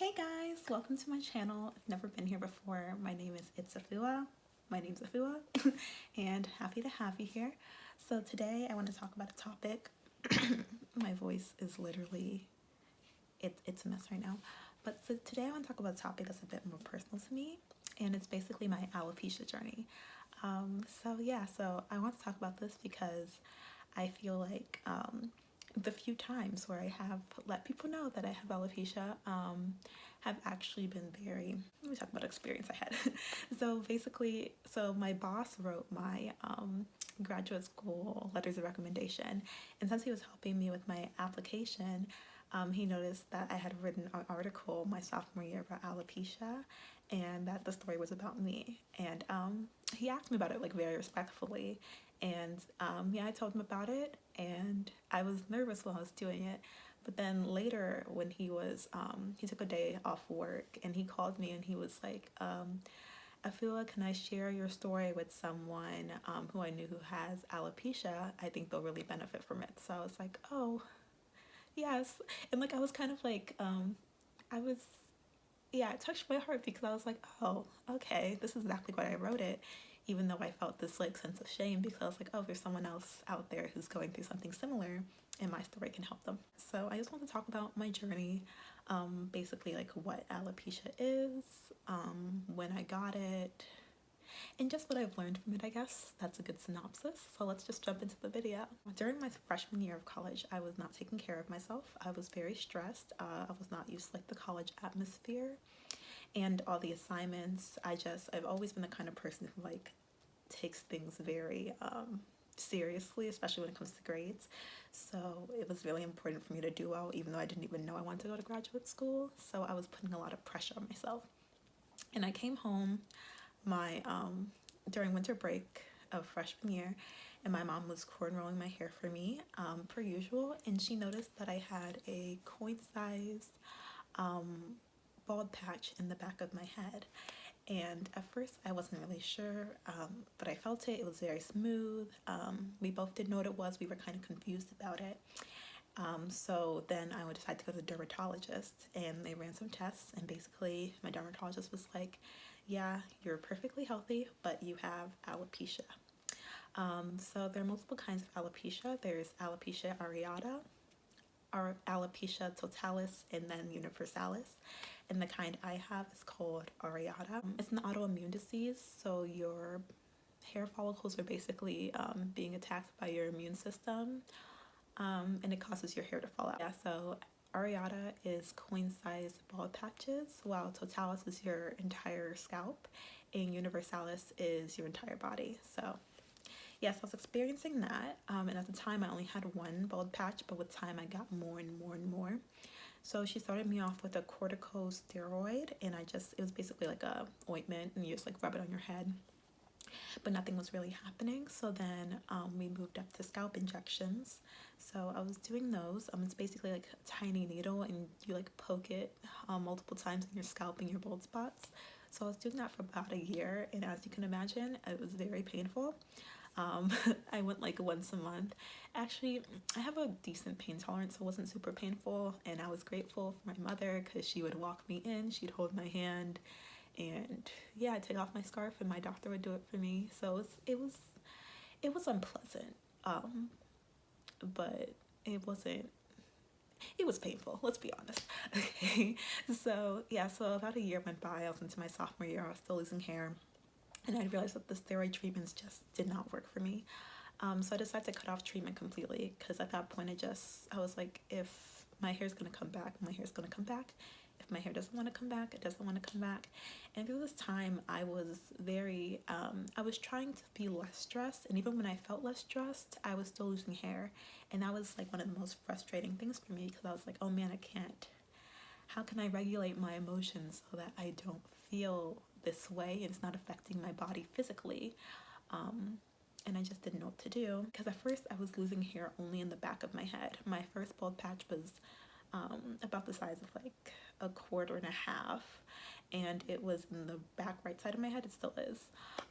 Hey guys, welcome to my channel. If you've never been here before, my name is Afua. My name's Afua and happy to have you here. So today I want to talk about a topic. My voice is literally, it's a mess right now. But so today I want to talk about a topic that's a bit more personal to me, and it's basically my alopecia journey. So I want to talk about this because I feel like the few times where I have let people know that I have alopecia have actually been very, let me talk about experience I had. So my boss wrote my graduate school letters of recommendation, and since he was helping me with my application, he noticed that I had written an article my sophomore year about alopecia and that the story was about me. And he asked me about it like very respectfully. And yeah, I told him about it, and I was nervous while I was doing it. But then later, when he took a day off work, and he called me and he was like, Afua, can I share your story with someone who I knew who has alopecia? I think they'll really benefit from it. So I was like, oh, yes. And like, I was kind of like, I was, yeah, it touched my heart because I was like, oh, okay, this is exactly why I wrote it. Even though I felt this like sense of shame because I was like, oh, there's someone else out there who's going through something similar and my story can help them. So I just want to talk about my journey, basically like what alopecia is, when I got it, and just what I've learned from it. I guess that's a good synopsis. So let's just jump into the video. During my freshman year of college, I was not taking care of myself. I was very stressed. I was not used to like the college atmosphere and all the assignments. I've always been the kind of person who like takes things very seriously, especially when it comes to grades. So it was really important for me to do well, even though I didn't even know I wanted to go to graduate school. So I was putting a lot of pressure on myself. And I came home my during winter break of freshman year, and my mom was cornrolling my hair for me, per usual, and she noticed that I had a coin-sized bald patch in the back of my head. And at first I wasn't really sure, but I felt it. It was very smooth. We both didn't know what it was. We were kind of confused about it. So then I would decide to go to the dermatologist, and they ran some tests, and basically my dermatologist was like, yeah, you're perfectly healthy, but you have alopecia. So there are multiple kinds of alopecia. There's alopecia areata, or alopecia totalis, and then universalis. And the kind I have is called areata. It's an autoimmune disease, so your hair follicles are basically being attacked by your immune system, and it causes your hair to fall out. Yeah, so areata is coin-sized bald patches, while totalis is your entire scalp, and universalis is your entire body. So yes, I was experiencing that, and at the time I only had one bald patch, but with time I got more and more and more. So she started me off with a corticosteroid, and it was basically like a ointment, and you just like rub it on your head, but nothing was really happening. So then we moved up to scalp injections. So I was doing those. It's basically like a tiny needle, and you like poke it multiple times in your scalp and your bald spots. So I was doing that for about a year, and as you can imagine, it was very painful. I went like once a month. Actually, I have a decent pain tolerance, so it wasn't super painful, and I was grateful for my mother because she would walk me in, she'd hold my hand, and yeah, I'd take off my scarf and my doctor would do it for me. So it was unpleasant, but it wasn't, it was painful, let's be honest. Okay, so yeah, so about a year went by. I was into my sophomore year. I was still losing hair, and I realized that the steroid treatments just did not work for me. So I decided to cut off treatment completely, because at that point I was like, if my hair's gonna come back, my hair's gonna come back. If my hair doesn't want to come back, it doesn't want to come back. And through this time, I was I was trying to be less stressed, and even when I felt less stressed, I was still losing hair. And that was like one of the most frustrating things for me, because I was like, oh man, I can't, how can I regulate my emotions so that I don't feel this way and it's not affecting my body physically? And I just didn't know what to do, because at first I was losing hair only in the back of my head. My first bald patch was about the size of like a quarter and a half, and it was in the back right side of my head. It still is.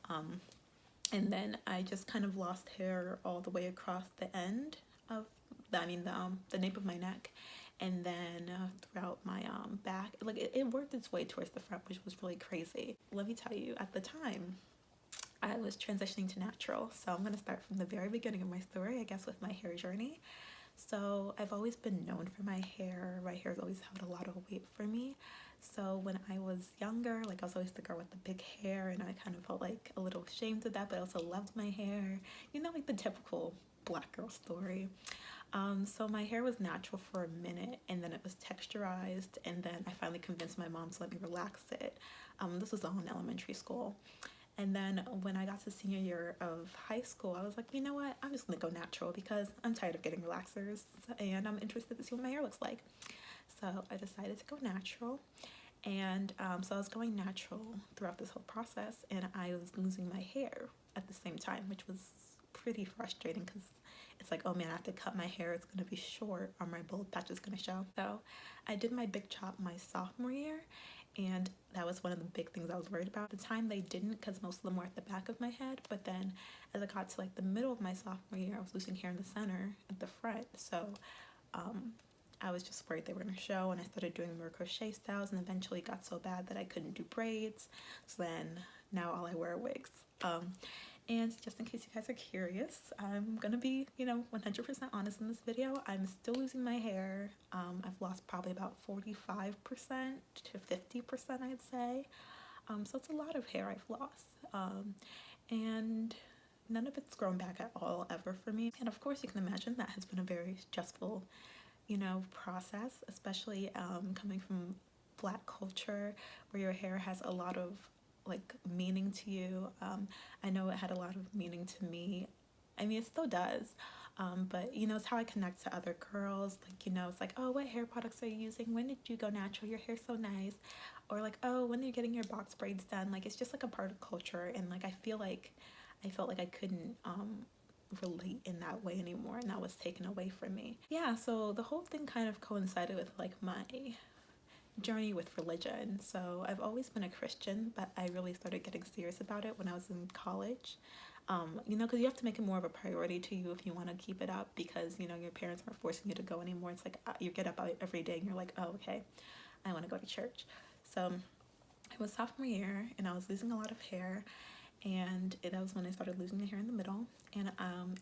And then I just kind of lost hair all the way across the end of the nape of my neck, and then throughout my back, like it worked its way towards the front, which was really crazy. Let me tell you, at the time I was transitioning to natural. So I'm going to start from the very beginning of my story, I guess, with my hair journey. So I've always been known for my hair. My hair's always held a lot of weight for me. So when I was younger, like I was always the girl with the big hair, and I kind of felt like a little ashamed of that, but I also loved my hair. You know, like the typical black girl story. So my hair was natural for a minute, and then it was texturized, and then I finally convinced my mom to let me relax it. This was all in elementary school. And then when I got to senior year of high school, I was like, you know what? I'm just gonna go natural because I'm tired of getting relaxers and I'm interested to see what my hair looks like. So I decided to go natural. And so I was going natural throughout this whole process, and I was losing my hair at the same time, which was pretty frustrating because it's like, oh man, I have to cut my hair. It's going to be short or my bald patch is going to show. So I did my big chop my sophomore year, and that was one of the big things I was worried about. At the time they didn't, because most of them were at the back of my head, but then as I got to like the middle of my sophomore year, I was losing hair in the center at the front. So I was just worried they were going to show, and I started doing more crochet styles, and eventually got so bad that I couldn't do braids. So then now all I wear are wigs. And just in case you guys are curious, I'm gonna be, 100% honest in this video. I'm still losing my hair. I've lost probably about 45% to 50%, I'd say. So it's a lot of hair I've lost. And none of it's grown back at all ever for me. And of course you can imagine that has been a very stressful process, especially coming from Black culture where your hair has a lot of like meaning to you. I know it had a lot of meaning to me. I mean, it still does. But it's how I connect to other girls. Like, it's like, oh, what hair products are you using? When did you go natural? Your hair's so nice. Or like, oh, when are you getting your box braids done? Like, it's just like a part of culture. And like, I felt like I couldn't relate in that way anymore, and that was taken away from me. Yeah, so the whole thing kind of coincided with like my journey with religion. So I've always been a Christian, but I really started getting serious about it when I was in college. Because you have to make it more of a priority to you if you want to keep it up, because your parents aren't forcing you to go anymore. It's like you get up every day and you're like, oh, okay, I want to go to church. So it was sophomore year, and I was losing a lot of hair, and that was when I started losing the hair in the middle. And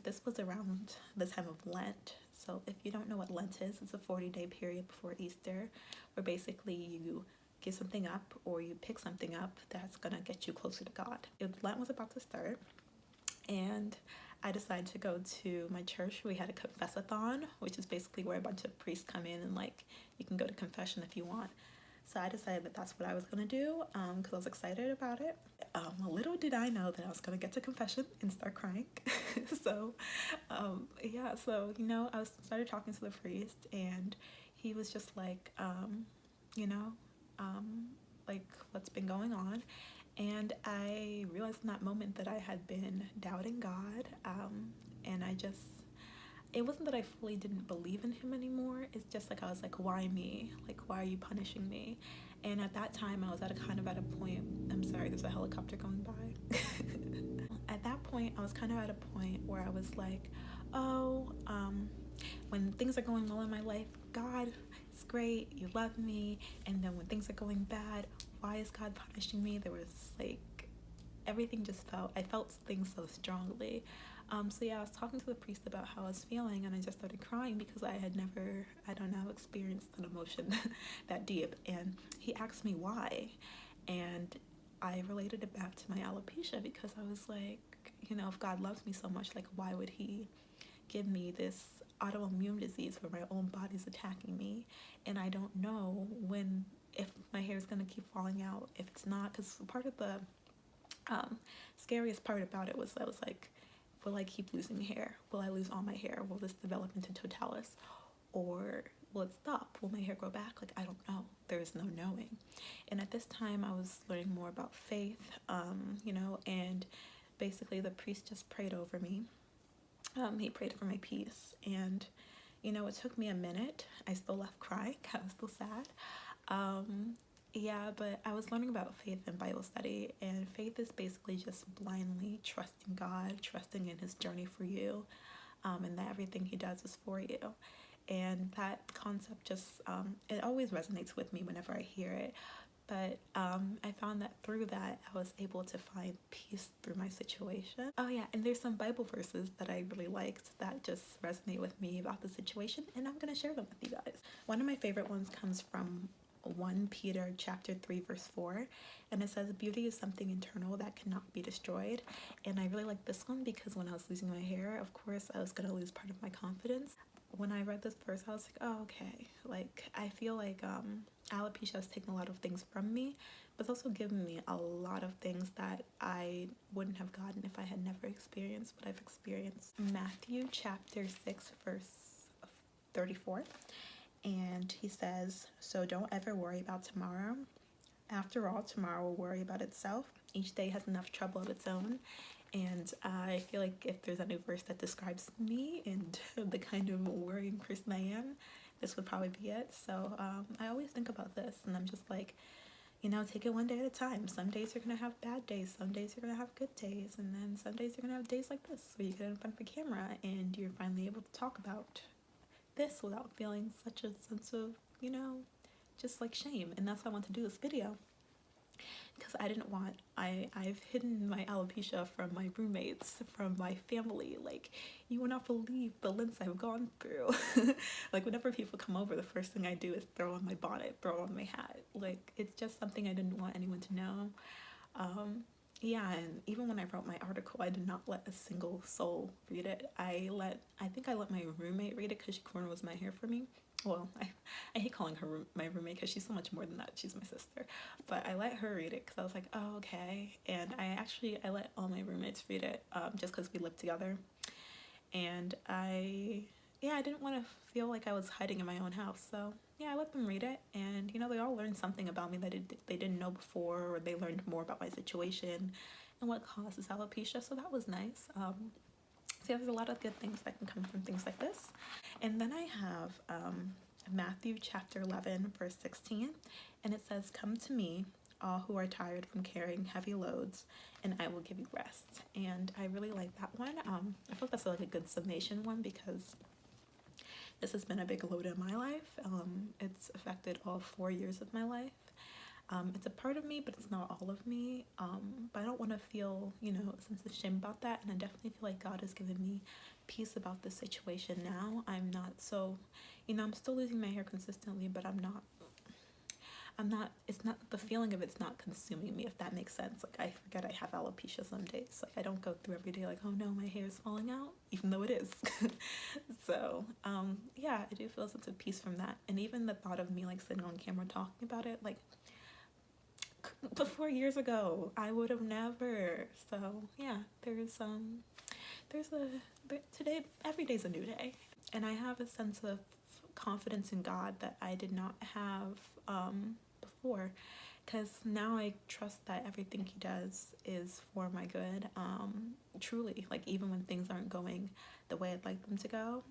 this was around the time of Lent. So if you don't know what Lent is, it's a 40-day period before Easter, where basically you give something up or you pick something up that's gonna get you closer to God. Lent was about to start, and I decided to go to my church. We had a confess-a-thon, which is basically where a bunch of priests come in and like you can go to confession if you want. So I decided that that's what I was going to do because I was excited about it. Little did I know that I was going to get to confession and start crying. So, yeah, so, I started talking to the priest, and he was just like, like what's been going on. And I realized in that moment that I had been doubting God, and it wasn't that I fully didn't believe in him anymore. It's just like I was like, why me? Like, why are you punishing me? And at that time, I was at a point. I'm sorry, there's a helicopter going by. At that point, I was kind of at a point where I was like, oh, when things are going well in my life, God, it's great, you love me. And then when things are going bad, why is God punishing me? There was like, everything I felt things so strongly. So yeah, I was talking to the priest about how I was feeling, and I just started crying because I had never, experienced an emotion that deep. And he asked me why, and I related it back to my alopecia, because I was like, if God loves me so much, like why would he give me this autoimmune disease where my own body's attacking me, and I don't know if my hair is going to keep falling out, if it's not, because part of the scariest part about it was I was like, will I keep losing hair? Will I lose all my hair? Will this develop into totalis? Or will it stop? Will my hair grow back? Like, I don't know. There is no knowing. And at this time, I was learning more about faith, and basically the priest just prayed over me. He prayed for my peace. And, it took me a minute. I still left crying. I was still sad. Yeah, but I was learning about faith in Bible study, and faith is basically just blindly trusting God, trusting in his journey for you, and that everything he does is for you. and that concept just it always resonates with me whenever I hear it. But I found that through that I was able to find peace through my situation. Oh yeah, and there's some Bible verses that I really liked that just resonate with me about the situation, and I'm gonna share them with you guys. One of my favorite ones comes from 1 Peter chapter 3 verse 4, and it says beauty is something internal that cannot be destroyed. And I really like this one because when I was losing my hair, of course I was gonna lose part of my confidence. When I read this verse, I was like, oh, okay. Like, I feel like alopecia has taken a lot of things from me, but it's also given me a lot of things that I wouldn't have gotten if I had never experienced what I've experienced. Matthew chapter 6 verse 34, and he says, so don't ever worry about tomorrow. After all, tomorrow will worry about itself. Each day has enough trouble of its own. And I feel like if there's a new verse that describes me and the kind of worrying person I am, this would probably be it. So I always think about this, and I'm just like, you know, take it one day at a time. Some days you're gonna have bad days, some days you're gonna have good days, and then some days you're gonna have days like this where you get in front of a camera and you're finally able to talk about this without feeling such a sense of, you know, just like shame. And that's why I want to do this video, because I didn't want, I've hidden my alopecia from my roommates, from my family. Like, you will not believe the lengths I've gone through. Like, whenever people come over, the first thing I do is throw on my bonnet, throw on my hat. Like, it's just something I didn't want anyone to know. Yeah, and even when I wrote my article, I did not let a single soul read it. I think I let my roommate read it because she cornrows my hair for me. Well, I hate calling her my roommate because she's so much more than that. She's my sister. But I let her read it because I was like, oh, okay. And I let all my roommates read it just because we lived together. And I didn't want to feel like I was hiding in my own house. So yeah, I let them read it. And, you know, they all learned something about me that they didn't know before, or they learned more about my situation and what causes alopecia. So that was nice. So there's a lot of good things that can come from things like this. And then I have Matthew chapter 11 verse 16, and it says, come to me, all who are tired from carrying heavy loads, and I will give you rest. And I really like that one. I feel like that's like a good summation one, because this has been a big load in my life. It's affected all 4 years of my life. It's a part of me, but it's not all of me. But I don't want to feel, you know, a sense of shame about that. And I definitely feel like God has given me peace about this situation now. I'm not so, you know, I'm still losing my hair consistently, but it's not, the feeling of it's not consuming me, if that makes sense. Like, I forget I have alopecia some days. Like, I don't go through every day like, oh no, my hair is falling out, even though it is. So, yeah, I do feel a sense of peace from that. And even the thought of me, like, sitting on camera talking about it, like, before years ago, I would have never. So yeah, today, every day's a new day, and I have a sense of confidence in God that I did not have before, because now I trust that everything he does is for my good. Truly, like, even when things aren't going the way I'd like them to go,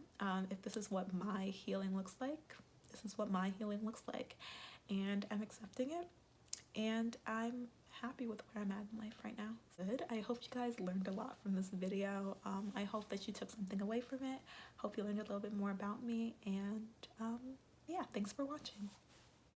if this is what my healing looks like, this is what my healing looks like, and I'm accepting it. And I'm happy with where I'm at in life right now. Good. I hope you guys learned a lot from this video. I hope that you took something away from it. Hope you learned a little bit more about me. And yeah, thanks for watching.